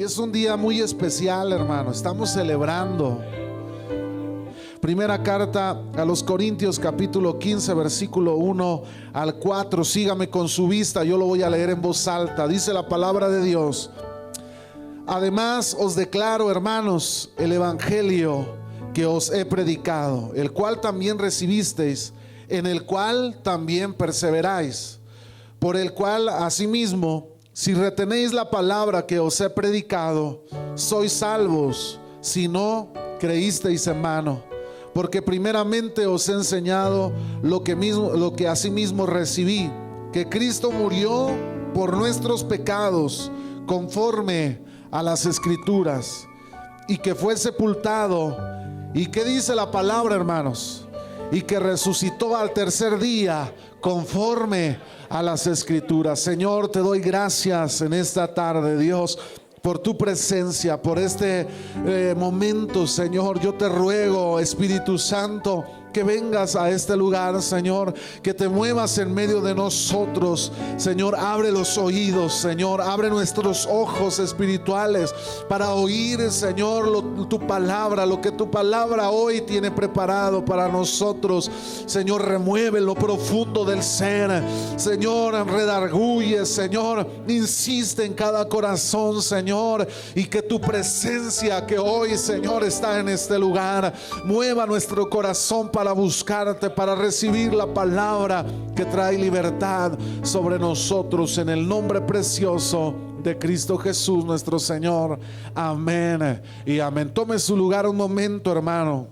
es un día muy especial, hermano. Estamos celebrando. Primera carta a los Corintios, capítulo 15, versículo 1 al 4. Sígame con su vista, yo lo voy a leer en voz alta. Dice la palabra de Dios: además os declaro, hermanos, el evangelio que os he predicado, el cual también recibisteis, en el cual también perseveráis, por el cual asimismo, si retenéis la palabra que os he predicado, sois salvos, si no creísteis en vano. Porque primeramente os he enseñado lo que asimismo recibí, que Cristo murió por nuestros pecados, conforme a las Escrituras, y que fue sepultado. ¿Y qué dice la palabra, hermanos? Y que resucitó al tercer día, conforme a las Escrituras. Señor, te doy gracias en esta tarde, Dios, por tu presencia, por este momento, Señor. Yo te ruego, Espíritu Santo, que vengas a este lugar, Señor, que te muevas en medio de nosotros, Señor. Abre los oídos, Señor, abre nuestros ojos espirituales para oír, Señor, tu palabra, lo que tu palabra hoy tiene preparado para nosotros. Señor, remueve lo profundo del ser, Señor, redarguye, Señor, insiste en cada corazón, Señor, y que tu presencia que hoy, Señor, está en este lugar, mueva nuestro corazón para buscarte, para recibir la palabra que trae libertad sobre nosotros, en el nombre precioso de Cristo Jesús nuestro Señor. Amén y amén. Tome su lugar un momento, hermano.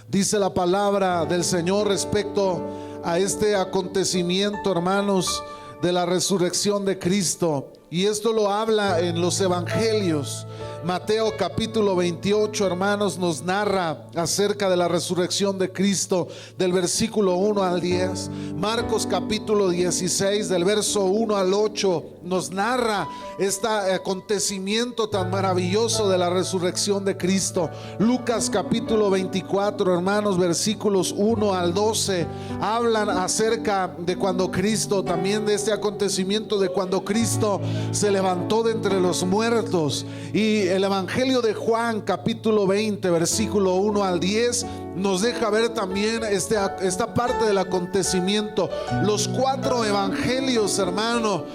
Dice la palabra del Señor respecto a este acontecimiento, hermanos, de la resurrección de Cristo, y esto lo habla en los evangelios. Mateo capítulo 28, hermanos, nos narra acerca de la resurrección de Cristo, del versículo 1 al 10. Marcos capítulo 16, del verso 1 al 8, nos narra este acontecimiento tan maravilloso de la resurrección de Cristo. Lucas capítulo 24, hermanos, versículos 1 al 12, hablan acerca de cuando Cristo, también de este acontecimiento de cuando Cristo se levantó de entre los muertos. Y el evangelio de Juan capítulo 20, versículo 1 al 10, nos deja ver también esta parte del acontecimiento. Los cuatro evangelios, hermano,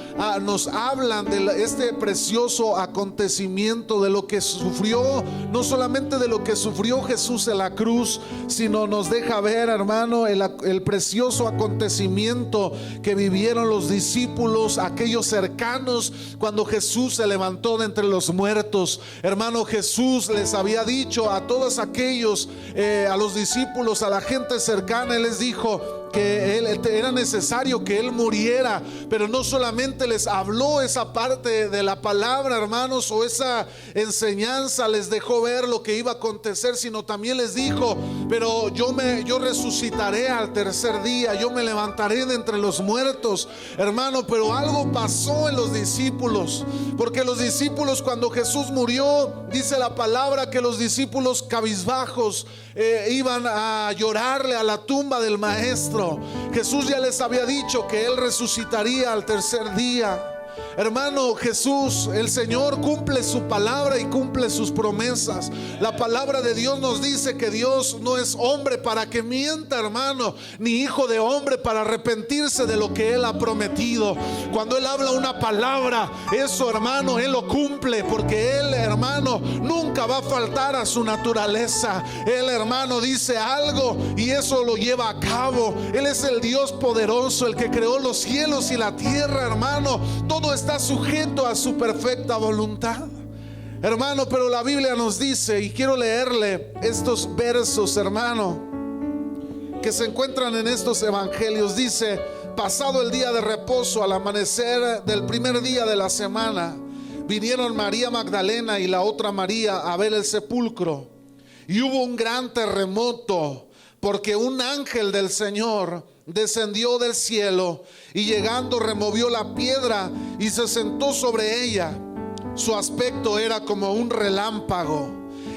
nos hablan de este precioso acontecimiento, de lo que sufrió, no solamente de lo que sufrió Jesús en la cruz, sino nos deja ver, hermano, el precioso acontecimiento que vivieron los discípulos, aquellos cercanos, cuando Jesús se levantó de entre los muertos. Hermano, Jesús les había dicho a todos aquellos, a los discípulos, a la gente cercana, Él les dijo que era necesario que Él muriera, pero no solamente les habló esa parte de la palabra, hermanos, o esa enseñanza, les dejó ver lo que iba a acontecer, sino también les dijo: pero yo resucitaré al tercer día, yo me levantaré de entre los muertos, hermano. Pero algo pasó en los discípulos, porque los discípulos, cuando Jesús murió, dice la palabra que los discípulos cabizbajos iban a llorarle a la tumba del maestro. Jesús ya les había dicho que Él resucitaría al tercer día. Hermano, Jesús, el Señor, cumple su palabra y cumple sus promesas. La palabra de Dios nos dice que Dios no es hombre para que mienta, hermano, ni hijo de hombre para arrepentirse de lo que Él ha prometido. Cuando Él habla una palabra, eso, hermano, Él lo cumple, porque Él, hermano, nunca va a faltar a su naturaleza. Él, hermano, dice algo y eso lo lleva a cabo. Él es el Dios poderoso, el que creó los cielos y la tierra, hermano. Todo está sujeto a su perfecta voluntad, hermano. Pero la Biblia nos dice, y quiero leerle estos versos, hermano, que se encuentran en estos evangelios. Dice: pasado el día de reposo, al amanecer del primer día de la semana, vinieron María Magdalena y la otra María a ver el sepulcro. Y hubo un gran terremoto, porque un ángel del Señor descendió del cielo y llegando removió la piedra y se sentó sobre ella. Su aspecto era como un relámpago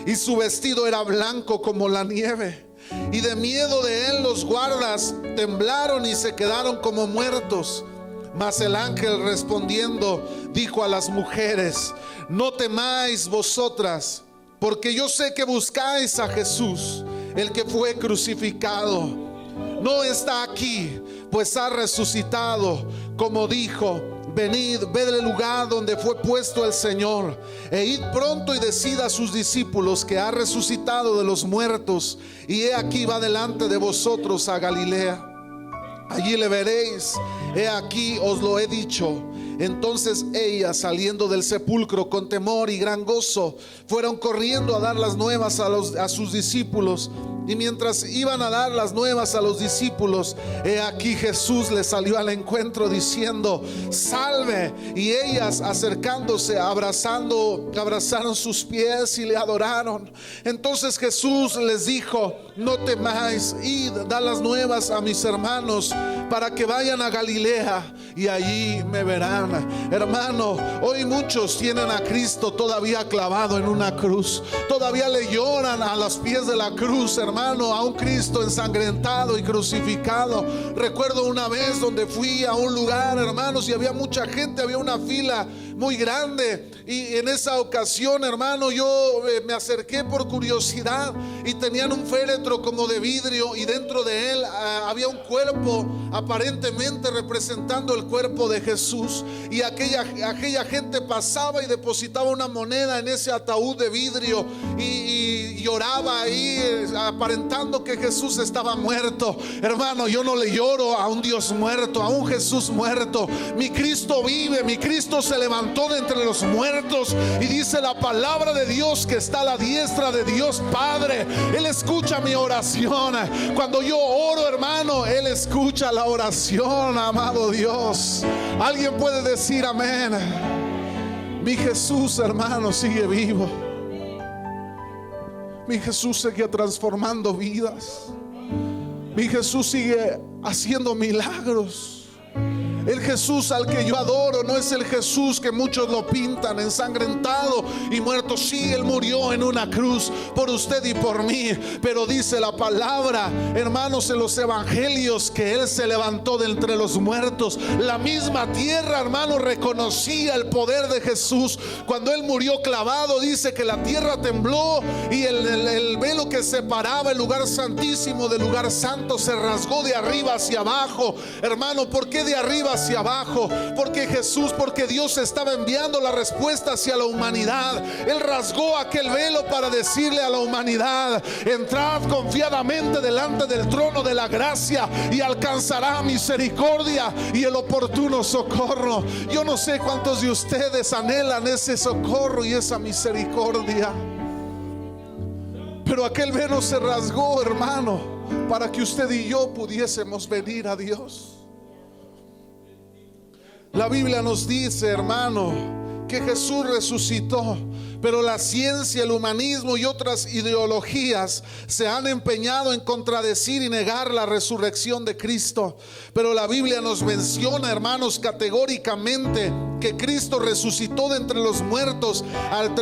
y su vestido era blanco como la nieve. Y de miedo de él los guardas temblaron y se quedaron como muertos. Mas el ángel respondiendo dijo a las mujeres: no temáis vosotras, porque yo sé que buscáis a Jesús, el que fue crucificado. No está aquí, pues ha resucitado, como dijo. Venid, ved el lugar donde fue puesto el Señor, e id pronto y decid a sus discípulos que ha resucitado de los muertos, y he aquí va delante de vosotros a Galilea. Allí le veréis, he aquí os lo he dicho. Entonces ellas, saliendo del sepulcro con temor y gran gozo, fueron corriendo a dar las nuevas a sus discípulos. Y mientras iban a dar las nuevas a los discípulos, he aquí Jesús les salió al encuentro diciendo: salve. Y ellas, acercándose, abrazaron sus pies y le adoraron. Entonces Jesús les dijo: no temáis, id, dad las nuevas a mis hermanos, para que vayan a Galilea y allí me verán. Hermano, hoy muchos tienen a Cristo todavía clavado en una cruz, todavía le lloran a los pies de la cruz, hermano, a un Cristo ensangrentado y crucificado. Recuerdo una vez donde fui a un lugar, hermanos, y había mucha gente, había una fila muy grande, y en esa ocasión, hermano, yo me acerqué por curiosidad, y tenían un féretro como de vidrio, y dentro de él había un cuerpo aparentemente representando el cuerpo de Jesús, y aquella gente pasaba y depositaba una moneda en ese ataúd de vidrio, y lloraba ahí, aparentando que Jesús estaba muerto. Hermano, yo no le lloro a un Dios muerto, a un Jesús muerto. Mi Cristo vive, mi Cristo se levantó de entre los muertos, y dice la palabra de Dios que está a la diestra de Dios Padre. Él escucha mi oración. Cuando yo oro, hermano, Él escucha la oración, amado Dios. Alguien puede decir amén. Mi Jesús, hermano, sigue vivo. Mi Jesús sigue transformando vidas. Mi Jesús sigue haciendo milagros. El Jesús al que yo adoro no es el Jesús que muchos lo pintan, ensangrentado y muerto. Sí, Él murió en una cruz por usted y por mí, pero dice la palabra, hermanos, en los evangelios, que Él se levantó de entre los muertos. La misma tierra, hermano, reconocía el poder de Jesús. Cuando Él murió clavado, dice que la tierra tembló, y el velo que separaba el lugar santísimo del lugar santo se rasgó de arriba hacia abajo. Hermano, ¿por qué de arriba hacia abajo? Porque Dios estaba enviando la respuesta hacia la humanidad. Él rasgó aquel velo para decirle a la humanidad: entrad confiadamente delante del trono de la gracia, y alcanzará misericordia y el oportuno socorro. Yo no sé cuántos de ustedes anhelan ese socorro y esa misericordia, pero aquel velo se rasgó, hermano, para que usted y yo pudiésemos venir a Dios. La Biblia nos dice, hermano, que Jesús resucitó, pero la ciencia, el humanismo y otras ideologías se han empeñado en contradecir y negar la resurrección de Cristo. Pero la Biblia nos menciona, hermanos, categóricamente que Cristo resucitó de entre los muertos al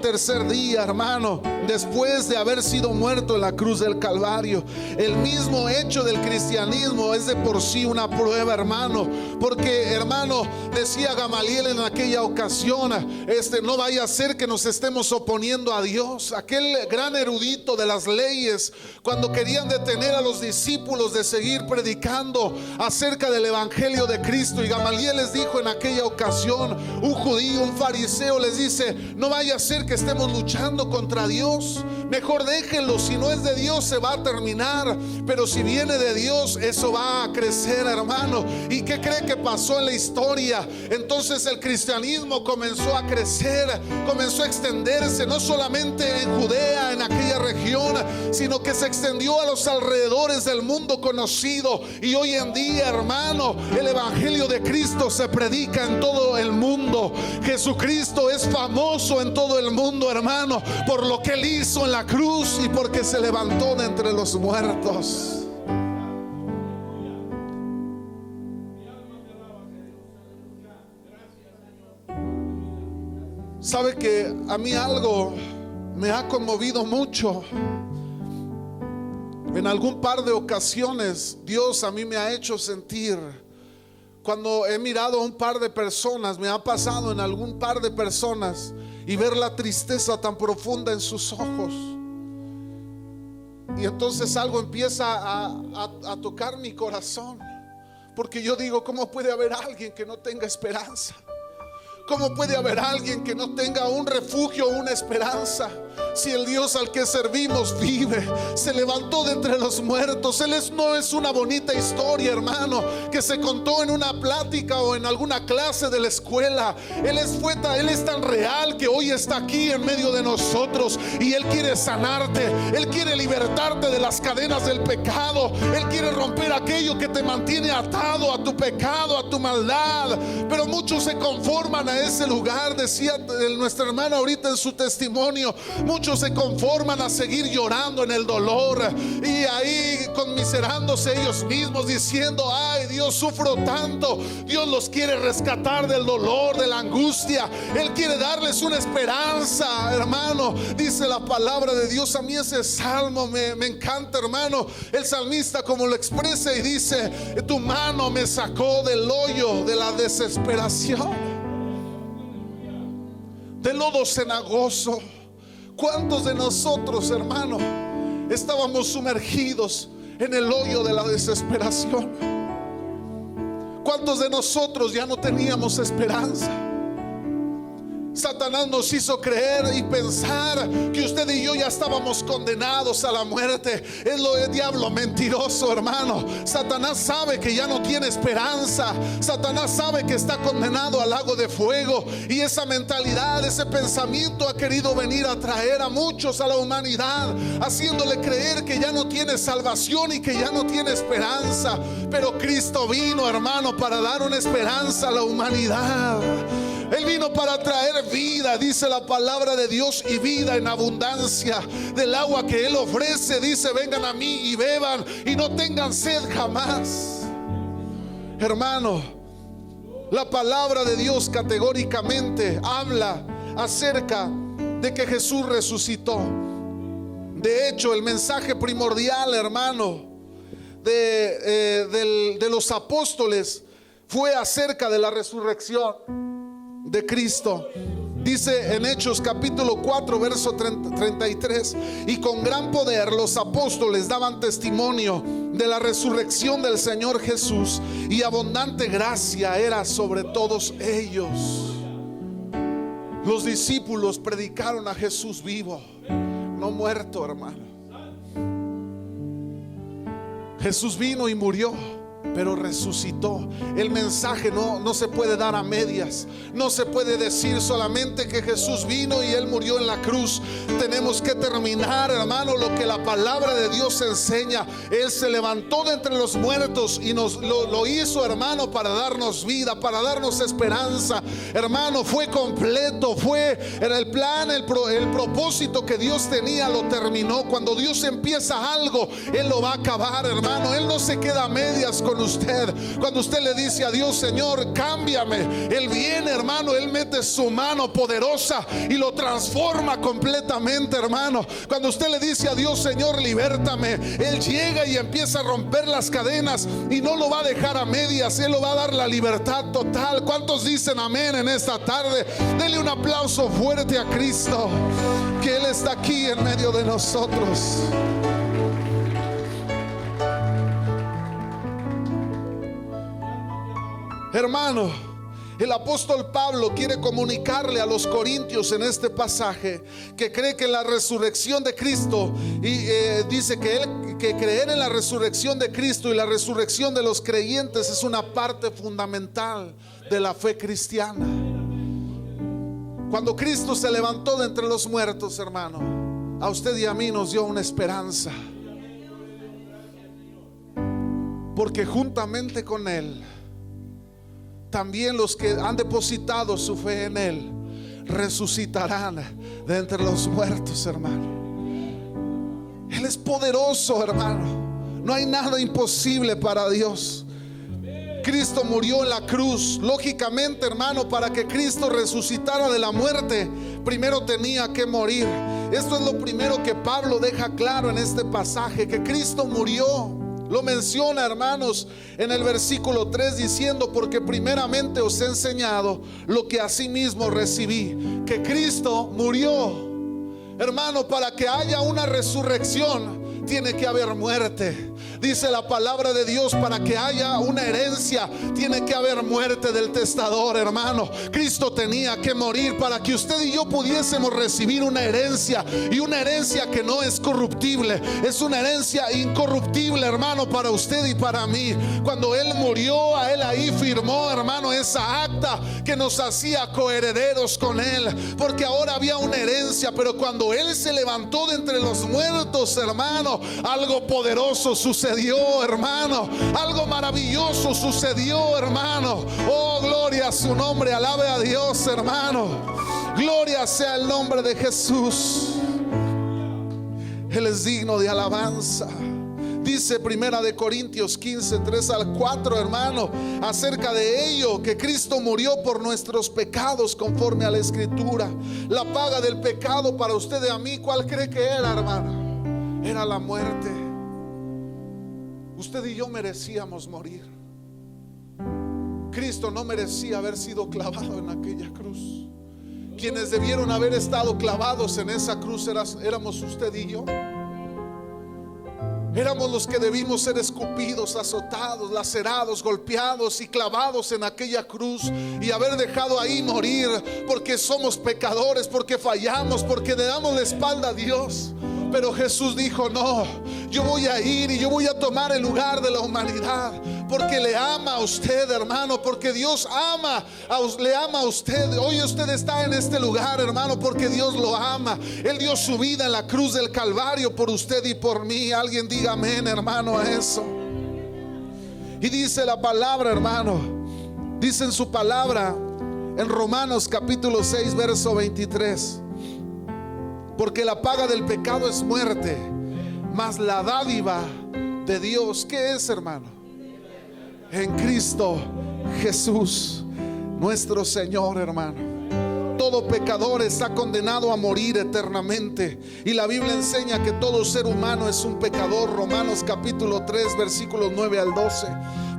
tercer día, hermano, después de haber sido muerto en la cruz del Calvario. El mismo hecho del cristianismo es de por sí una prueba, hermano, porque, hermano, decía Gamaliel en aquella ocasión, no vaya a ser que nos estemos oponiendo a Dios. Aquel gran erudito de las leyes, cuando querían detener a los discípulos de seguir predicando acerca del evangelio de Cristo, y Gamaliel les dijo en aquella ocasión, un judío, un fariseo, les dice: no vaya a ser que estemos luchando contra Dios, mejor déjenlo. Si no es de Dios se va a terminar, pero si viene de Dios, eso va a crecer, hermano. ¿Y qué cree que pasó en la historia? Entonces el cristianismo comenzó a crecer, comenzó a extenderse, no solamente en Judea, en aquella región, sino que se extendió a los alrededores del mundo conocido. Y hoy en día, hermano, el evangelio de Cristo se predica en todo el mundo. Jesucristo es famoso en todo el mundo, hermano, por lo que Él hizo en la cruz y porque se levantó de entre los muertos. Sabe que a mí algo me ha conmovido mucho. En algún par de ocasiones Dios a mí me ha hecho sentir Cuando he mirado a un par de personas, me ha pasado en algún par de personas, y ver la tristeza tan profunda en sus ojos, y entonces algo empieza a tocar mi corazón, porque yo digo, ¿cómo puede haber alguien que no tenga esperanza? ¿Cómo puede haber alguien que no tenga un refugio, una esperanza? Si el Dios al que servimos vive, se levantó de entre los muertos. No es una bonita historia, hermano, que se contó en una plática o en alguna clase de la escuela. Él es tan real que hoy está aquí en medio de nosotros, y Él quiere sanarte. Él quiere libertarte de las cadenas del pecado. Él quiere romper aquello que te mantiene atado a tu pecado, a tu maldad. Pero muchos se conforman a ese lugar. Decía nuestra hermana ahorita en su testimonio, muchos se conforman a seguir llorando en el dolor, y ahí conmiserándose ellos mismos, diciendo, ay Dios, sufro tanto. Dios los quiere rescatar del dolor, de la angustia. Él quiere darles una esperanza, hermano. Dice la palabra de Dios. A mí ese salmo me encanta, hermano. El salmista como lo expresa y dice, tu mano me sacó del hoyo de la desesperación, del lodo cenagoso. ¿Cuántos de nosotros, hermano, estábamos sumergidos en el hoyo de la desesperación? ¿Cuántos de nosotros ya no teníamos esperanza? Satanás nos hizo creer y pensar que usted y yo ya estábamos condenados a la muerte. Es lo del diablo mentiroso, hermano. Satanás sabe que ya no tiene esperanza. Satanás sabe que está condenado al lago de fuego. Y esa mentalidad, ese pensamiento ha querido venir a traer a muchos a la humanidad, haciéndole creer que ya no tiene salvación y que ya no tiene esperanza. Pero Cristo vino, hermano, para dar una esperanza a la humanidad. Él vino para traer vida, dice la palabra de Dios, y vida en abundancia. Del agua que Él ofrece, dice, vengan a mí y beban y no tengan sed jamás. Hermano, la palabra de Dios categóricamente habla acerca de que Jesús resucitó. De hecho, el mensaje primordial, hermano, de los apóstoles fue acerca de la resurrección de Cristo. Dice en Hechos capítulo 4 verso 33, y con gran poder los apóstoles daban testimonio de la resurrección del Señor Jesús, y abundante gracia era sobre todos ellos. Los discípulos predicaron a Jesús vivo, no muerto, hermano. Jesús vino y murió, pero resucitó. El mensaje no se puede dar a medias. No se puede decir solamente que Jesús vino y Él murió en la cruz. Tenemos que terminar, hermano, lo que la palabra de Dios enseña. Él se levantó de entre los muertos y lo hizo, hermano, para darnos vida, para darnos esperanza. Hermano, fue completo. Era el plan, el propósito que Dios tenía, lo terminó. Cuando Dios empieza algo, Él lo va a acabar, hermano. Él no se queda a medias con usted. Cuando usted le dice a Dios, Señor, cámbiame, Él viene, hermano. Él mete su mano poderosa y lo transforma completamente, hermano. Cuando usted le dice a Dios, Señor, libértame, Él llega y empieza a romper las cadenas, y no lo va a dejar a medias. Él lo va a dar la libertad total. ¿Cuántos dicen amén en esta tarde? Denle un aplauso fuerte a Cristo, que Él está aquí en medio de nosotros. Hermano, el apóstol Pablo quiere comunicarle a los corintios en este pasaje que cree que la resurrección de Cristo, y dice que creer en la resurrección de Cristo y la resurrección de los creyentes es una parte fundamental de la fe cristiana. Cuando Cristo se levantó de entre los muertos, hermano, a usted y a mí nos dio una esperanza, porque juntamente con Él también los que han depositado su fe en Él resucitarán de entre los muertos, hermano. Él es poderoso, hermano. No hay nada imposible para Dios. Cristo murió en la cruz. Lógicamente, hermano, para que Cristo resucitara de la muerte, primero tenía que morir. Esto es lo primero que Pablo deja claro en este pasaje, que Cristo murió. Lo menciona, hermanos, en el versículo 3 diciendo: porque primeramente os he enseñado lo que asimismo recibí, que Cristo murió. Hermano, para que haya una resurrección tiene que haber muerte. Dice la palabra de Dios: para que haya una herencia tiene que haber muerte del testador, hermano. Cristo tenía que morir para que usted y yo pudiésemos recibir una herencia, y una herencia que no es corruptible, es una herencia incorruptible, hermano, para usted y para mí. Cuando Él murió, a Él ahí firmó, hermano, esa acta que nos hacía coherederos con Él, porque ahora había una herencia. Pero cuando Él se levantó de entre los muertos, hermano, algo poderoso sucedió, hermano. Algo maravilloso sucedió, hermano. Oh, gloria a su nombre. Alabe a Dios, hermano. Gloria sea el nombre de Jesús. Él es digno de alabanza. Dice Primera de Corintios 15, 3 al 4, hermano, acerca de ello, que Cristo murió por nuestros pecados conforme a la Escritura. La paga del pecado para usted y a mí, ¿cuál cree que era, hermano? Era la muerte. Usted y yo merecíamos morir. Cristo no merecía haber sido clavado en aquella cruz. Quienes debieron haber estado clavados en esa cruz éramos usted y yo. Éramos los que debimos ser escupidos, azotados, lacerados, golpeados y clavados en aquella cruz, y haber dejado ahí morir, porque somos pecadores, porque fallamos, porque le damos la espalda a Dios. Pero Jesús dijo: no, yo voy a ir y yo voy a tomar el lugar de la humanidad, porque le ama a usted, hermano, porque Dios le ama a usted. Hoy usted está en este lugar, hermano, porque Dios lo ama. Él dio su vida en la cruz del Calvario por usted y por mí. Alguien diga amén, hermano, a eso. Y dice la palabra, hermano, dice en su palabra en Romanos capítulo 6 verso 23: porque la paga del pecado es muerte, mas la dádiva de Dios, ¿qué es, hermano? En Cristo Jesús nuestro Señor, hermano. Todo pecador está condenado a morir eternamente, y la Biblia enseña que todo ser humano es un pecador. Romanos capítulo 3 versículos 9 al 12.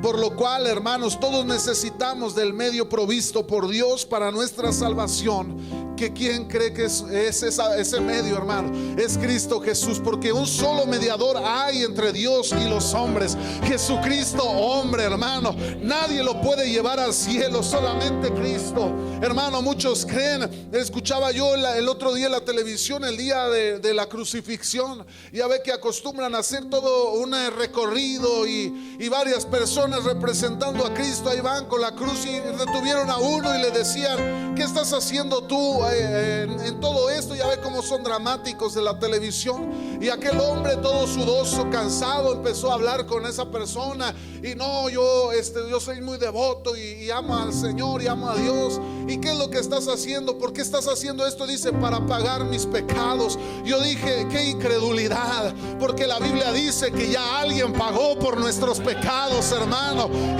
Por lo cual, hermanos, todos necesitamos del medio provisto por Dios para nuestra salvación. ¿Que quién cree que es ese medio, hermano? Es Cristo Jesús, porque un solo mediador hay entre Dios y los hombres, Jesucristo hombre, hermano. Nadie lo puede llevar al cielo, solamente Cristo, hermano. Muchos creen, escuchaba yo el otro día en la televisión, el día de la crucifixión. Ya ve que acostumbran a hacer todo un recorrido y varias personas representando a Cristo ahí van con la cruz, y detuvieron a uno y le decían: ¿qué estás haciendo tú en todo esto? Ya ve cómo son dramáticos de la televisión. Y aquel hombre todo sudoso, cansado, empezó a hablar con esa persona: y no, yo soy muy devoto y amo al Señor y amo a Dios. ¿Y qué es lo que estás haciendo? ¿Por qué estás haciendo esto? Dice: para pagar mis pecados. Yo dije: qué incredulidad, porque la Biblia dice que ya alguien pagó por nuestros pecados, hermano.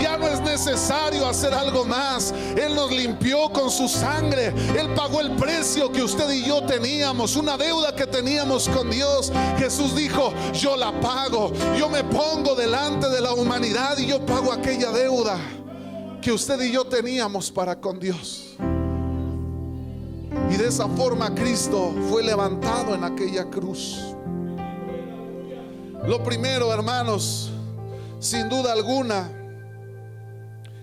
Ya no es necesario hacer algo más. Él nos limpió con su sangre. Él pagó el precio que usted y yo teníamos, una deuda que teníamos con Dios. Jesús dijo: yo la pago. Yo me pongo delante de la humanidad y yo pago aquella deuda que usted y yo teníamos para con Dios. Y de esa forma Cristo fue levantado en aquella cruz. Lo primero, hermanos, sin duda alguna,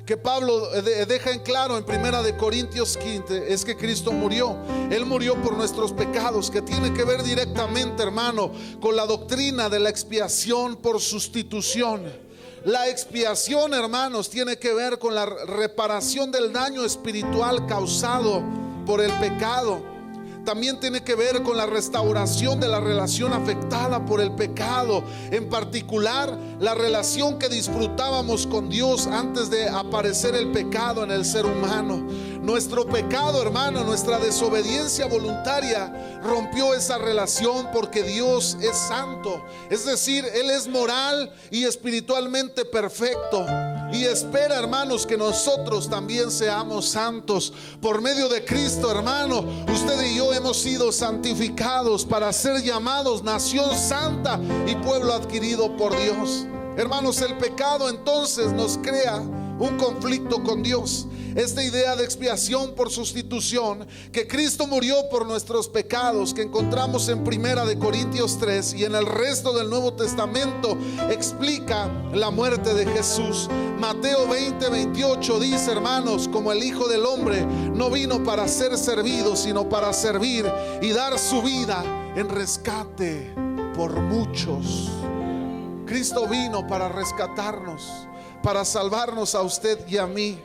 que Pablo deja en claro en Primera de Corintios 15 es que Cristo murió. Él murió por nuestros pecados, que tiene que ver directamente, hermano, con la doctrina de la expiación por sustitución. La expiación, hermanos, tiene que ver con la reparación del daño espiritual causado por el pecado. También tiene que ver con la restauración de la relación afectada por el pecado, en particular la relación que disfrutábamos con Dios antes de aparecer el pecado en el ser humano. Nuestro pecado, hermano, nuestra desobediencia voluntaria rompió esa relación, porque Dios es santo, es decir, Él es moral y espiritualmente perfecto, y espera, hermanos, que nosotros también seamos santos. Por medio de Cristo, hermano, usted y yo hemos sido santificados para ser llamados nación santa y pueblo adquirido por Dios. Hermanos, el pecado entonces nos crea un conflicto con Dios. Esta idea de expiación por sustitución, que Cristo murió por nuestros pecados, que encontramos en 1 Corintios 3 y en el resto del Nuevo Testamento, explica la muerte de Jesús. Mateo 20:28 dice, hermanos, como el Hijo del Hombre no vino para ser servido, sino para servir y dar su vida en rescate por muchos. Cristo vino para rescatarnos, para salvarnos a usted y a mí.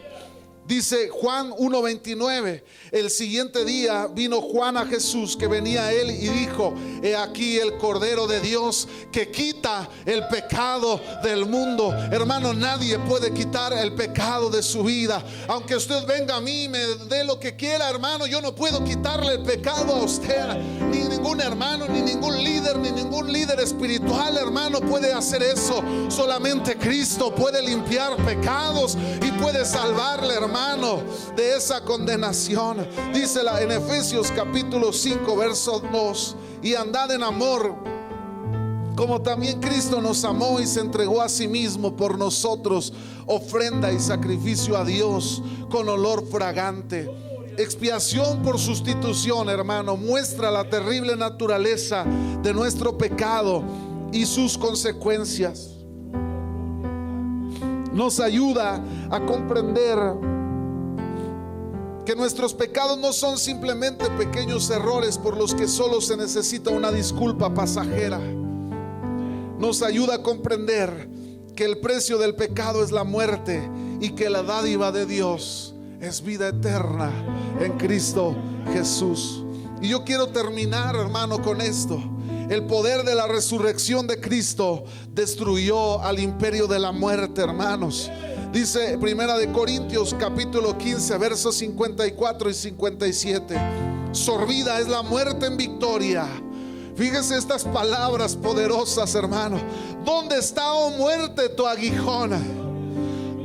Dice Juan 1:29, el siguiente día vino Juan a Jesús, que venía a él, y dijo: he aquí el Cordero de Dios que quita el pecado del mundo. Hermano, nadie puede quitar el pecado de su vida. Aunque usted venga a mí y me dé lo que quiera, hermano, yo no puedo quitarle el pecado a usted. Ni ningún hermano, ni ningún líder espiritual, hermano, puede hacer eso. Solamente Cristo puede limpiar pecados y puede salvarle, hermano, de esa condenación. Dice en Efesios capítulo 5 verso 2: y andad en amor, como también Cristo nos amó y se entregó a sí mismo por nosotros, ofrenda y sacrificio a Dios con olor fragante. Expiación por sustitución, hermano, muestra la terrible naturaleza de nuestro pecado y sus consecuencias. Nos ayuda a comprender que nuestros pecados no son simplemente pequeños errores por los que solo se necesita una disculpa pasajera. Nos ayuda a comprender que el precio del pecado es la muerte y que la dádiva de Dios es vida eterna en Cristo Jesús. Y yo quiero terminar, hermano, con esto. El poder de la resurrección de Cristo destruyó al imperio de la muerte, hermanos. Dice 1 Corintios capítulo 15 versos 54 y 57: sorbida es la muerte en victoria. Fíjese estas palabras poderosas, hermano. ¿Dónde está, oh muerte, tu aguijón?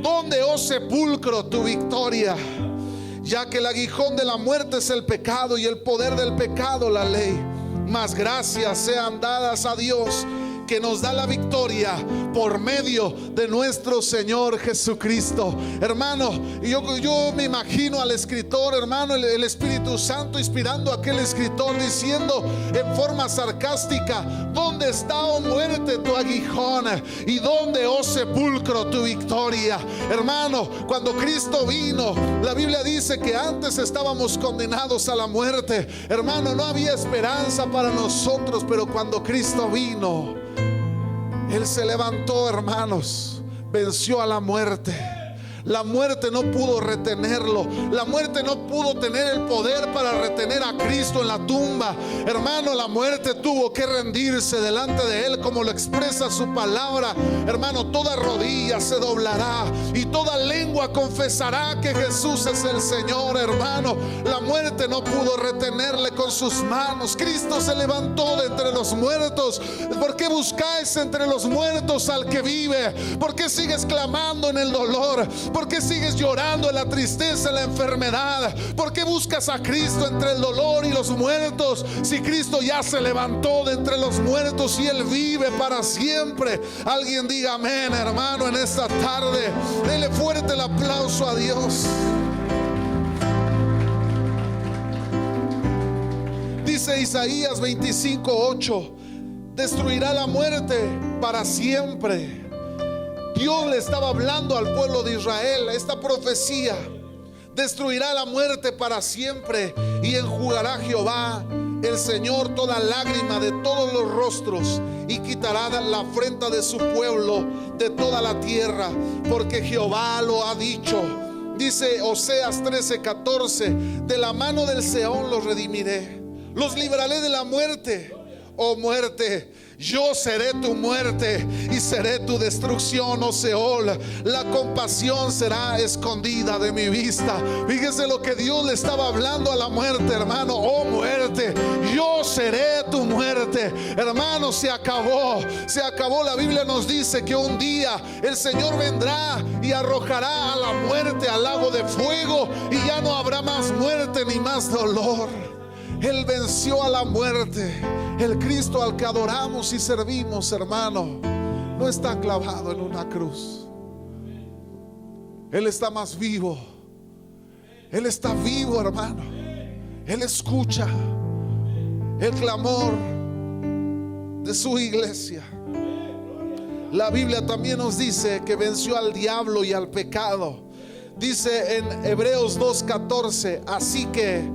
¿Dónde, oh sepulcro, tu victoria? Ya que el aguijón de la muerte es el pecado, y el poder del pecado la ley. Mas gracias sean dadas a Dios, que nos da la victoria por medio de nuestro Señor Jesucristo. Hermano, yo me imagino al escritor, hermano, el Espíritu Santo inspirando a aquel escritor, diciendo en forma sarcástica: ¿dónde está, oh muerte, tu aguijón? ¿Y dónde, oh sepulcro, tu victoria? Hermano, cuando Cristo vino, la Biblia dice que antes estábamos condenados a la muerte. Hermano, no había esperanza para nosotros, pero cuando Cristo vino, Él se levantó, hermanos, venció a la muerte. La muerte no pudo retenerlo. La muerte no pudo tener el poder para retener a Cristo en la tumba. Hermano, la muerte tuvo que rendirse delante de Él, como lo expresa su palabra. Hermano, toda rodilla se doblará y toda lengua confesará que Jesús es el Señor. Hermano, la muerte no pudo retenerle con sus manos. Cristo se levantó de entre los muertos. ¿Por qué buscáis entre los muertos al que vive? ¿Por qué sigues clamando en el dolor? ¿Por qué sigues llorando en la tristeza, en la enfermedad? ¿Por qué buscas a Cristo entre el dolor y los muertos, si Cristo ya se levantó de entre los muertos y Él vive para siempre? Alguien diga amén, hermano, en esta tarde. Dele fuerte el aplauso a Dios. Dice Isaías 25:8: destruirá la muerte para siempre. Dios le estaba hablando al pueblo de Israel esta profecía: destruirá la muerte para siempre, y enjugará Jehová el Señor toda lágrima de todos los rostros, y quitará la afrenta de su pueblo de toda la tierra, porque Jehová lo ha dicho. Dice Oseas 13:14: de la mano del Seón los redimiré, los libraré de la muerte. Oh muerte, yo seré tu muerte y seré tu destrucción, oh Seol. La compasión será escondida de mi vista. Fíjese lo que Dios le estaba hablando a la muerte, hermano. Oh muerte, yo seré tu muerte. Hermano, se acabó, se acabó. La Biblia nos dice que un día el Señor vendrá y arrojará a la muerte al lago de fuego, y ya no habrá más muerte ni más dolor. Él venció a la muerte. El Cristo al que adoramos y servimos, hermano, no está clavado en una cruz. Él está más vivo. Él está vivo, hermano. Él escucha el clamor de su iglesia. La Biblia también nos dice que venció al diablo y al pecado. Dice en Hebreos 2:14: así que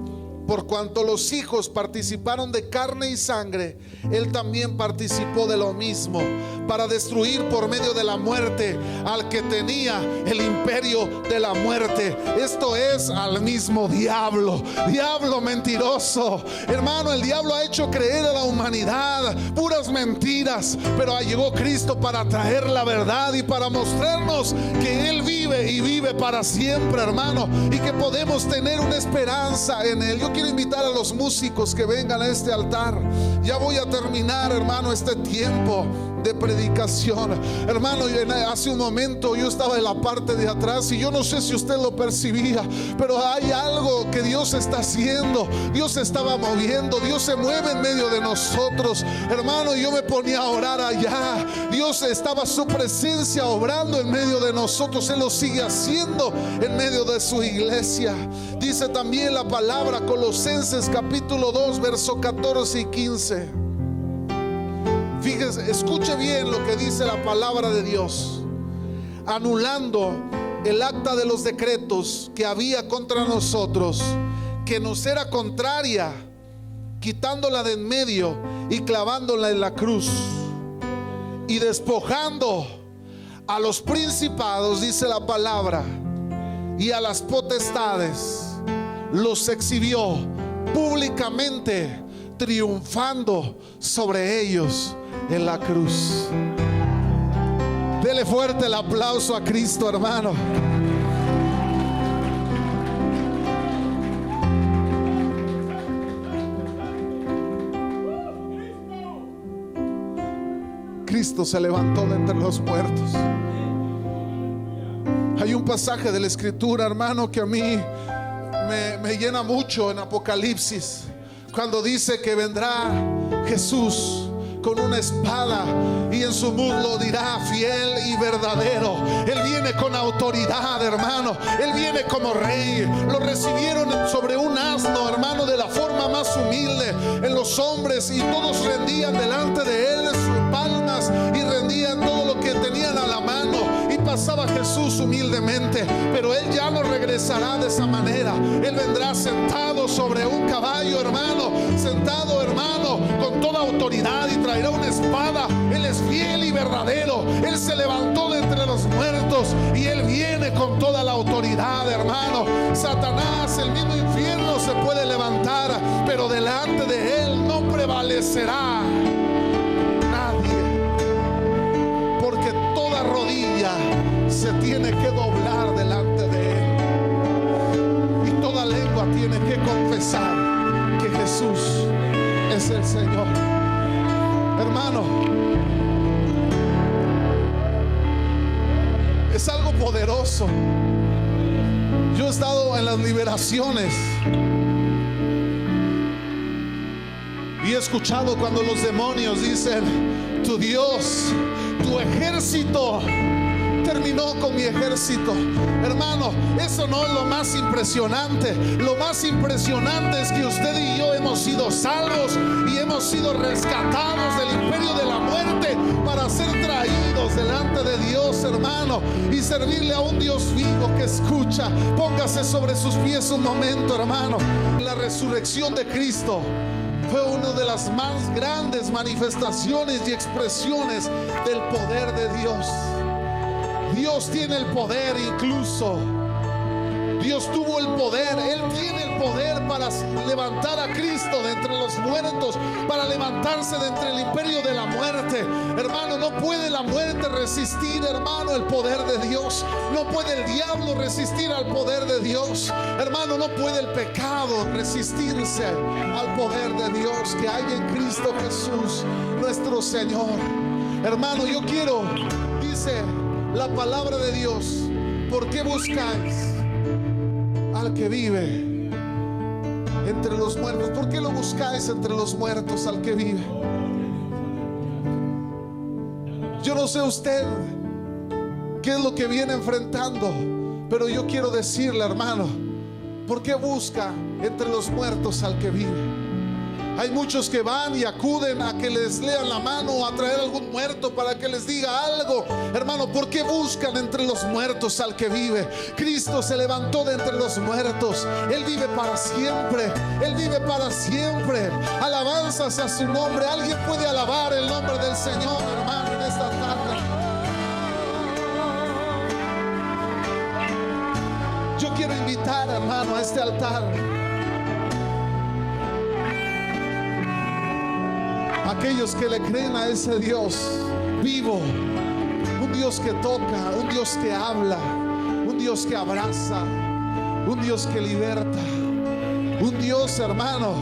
por cuanto los hijos participaron de carne y sangre, Él también participó de lo mismo, para destruir por medio de la muerte al que tenía el imperio de la muerte. Esto es al mismo diablo. Diablo mentiroso. Hermano, el diablo ha hecho creer a la humanidad puras mentiras, pero llegó Cristo para traer la verdad y para mostrarnos que Él vive y vive para siempre, hermano, y que podemos tener una esperanza en Él. Yo quiero invitar a los músicos que vengan a este altar. Ya voy a terminar, hermano, este tiempo de predicación. Hermano, hace un momento yo estaba en la parte de atrás y yo no sé si usted lo percibía, pero hay algo que Dios está haciendo. Dios se estaba moviendo, Dios se mueve en medio de nosotros, hermano. Yo me ponía a orar allá. Dios estaba, su presencia obrando en medio de nosotros. Él lo sigue haciendo en medio de su iglesia. Dice también la palabra, Colosenses capítulo 2 verso 14 y 15. Fíjese, escuche bien lo que dice la palabra de Dios: anulando el acta de los decretos que había contra nosotros, que nos era contraria, quitándola de en medio y clavándola en la cruz, y despojando a los principados, dice la palabra, y a las potestades, los exhibió públicamente, triunfando sobre ellos en la cruz. Dele fuerte el aplauso a Cristo, hermano. Cristo se levantó de entre los muertos. Hay un pasaje de la Escritura, hermano, que a mí me llena mucho en Apocalipsis, cuando dice que vendrá Jesús con una espada y en su muslo dirá: fiel y verdadero. Él viene con autoridad, hermano. Él viene como rey. Lo recibieron sobre un asno, hermano, de la forma más humilde en los hombres, y todos rendían delante de él sus palmas y rendían todo lo que tenían a la mano, y pasaba Jesús humildemente. Pero él ya no regresará de esa manera. Él vendrá sentado sobre un caballo, hermano, sentado, hermano, con toda autoridad, y traerá una espada. Él es fiel y verdadero. Él se levantó de entre los muertos y él viene con toda la autoridad, hermano. Satanás, el mismo infierno se puede levantar, pero delante de él no prevalecerá nadie, porque toda rodilla se tiene que doblar delante de él, y toda lengua tiene que confesar que Jesús es el Señor. Hermano, es algo poderoso. Yo he estado en las liberaciones y he escuchado cuando los demonios dicen: tu Dios, tu ejército terminó con mi ejército. Hermano, eso no es lo más impresionante. Lo más impresionante es que usted y yo hemos sido salvos y hemos sido rescatados del imperio de la muerte para ser traídos delante de Dios, hermano, y servirle a un Dios vivo que escucha. Póngase sobre sus pies un momento, hermano. La resurrección de Cristo fue una de las más grandes manifestaciones y expresiones del poder de Dios. Dios tiene el poder, incluso Dios tuvo el poder. Él tiene el poder para levantar a Cristo de entre los muertos, para levantarse de entre el imperio de la muerte. Hermano, no puede la muerte resistir, hermano, el poder de Dios. No puede el diablo resistir al poder de Dios. Hermano, no puede el pecado resistirse al poder de Dios que hay en Cristo Jesús, nuestro Señor. Hermano, yo quiero, dice la palabra de Dios: ¿por qué buscáis al que vive entre los muertos? ¿Por qué lo buscáis entre los muertos al que vive? Yo no sé usted qué es lo que viene enfrentando, pero yo quiero decirle, hermano, ¿por qué busca entre los muertos al que vive? Hay muchos que van y acuden a que les lean la mano o a traer algún muerto para que les diga algo. Hermano, ¿por qué buscan entre los muertos al que vive? Cristo se levantó de entre los muertos. Él vive para siempre. Él vive para siempre. Alabanzas a su nombre. Alguien puede alabar el nombre del Señor, hermano, en esta tarde. Yo quiero invitar, hermano, a este altar aquellos que le creen a ese Dios vivo, un Dios que toca, un Dios que habla, un Dios que abraza, un Dios que liberta, un Dios, hermano,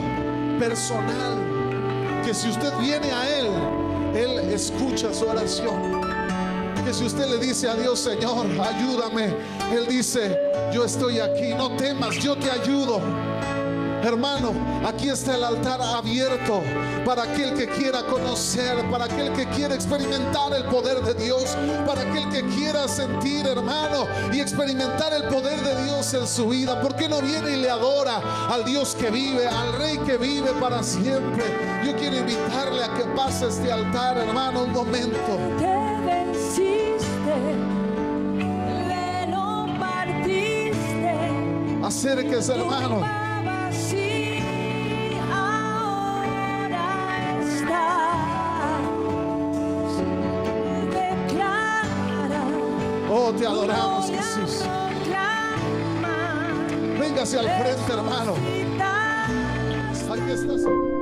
personal, que si usted viene a Él, Él escucha su oración. Que si usted le dice a Dios, Señor, ayúdame, Él dice, yo estoy aquí, no temas, yo te ayudo. Hermano, aquí está el altar abierto para aquel que quiera conocer, para aquel que quiera experimentar el poder de Dios, para aquel que quiera sentir, hermano, y experimentar el poder de Dios en su vida. ¿Por qué no viene y le adora al Dios que vive, al Rey que vive para siempre? Yo quiero invitarle a que pase este altar, hermano, un momento. Te venciste, velo partiste. Acérquese, hermano. Oh, te adoramos, Jesús. Véngase al frente, hermano. Aquí estás.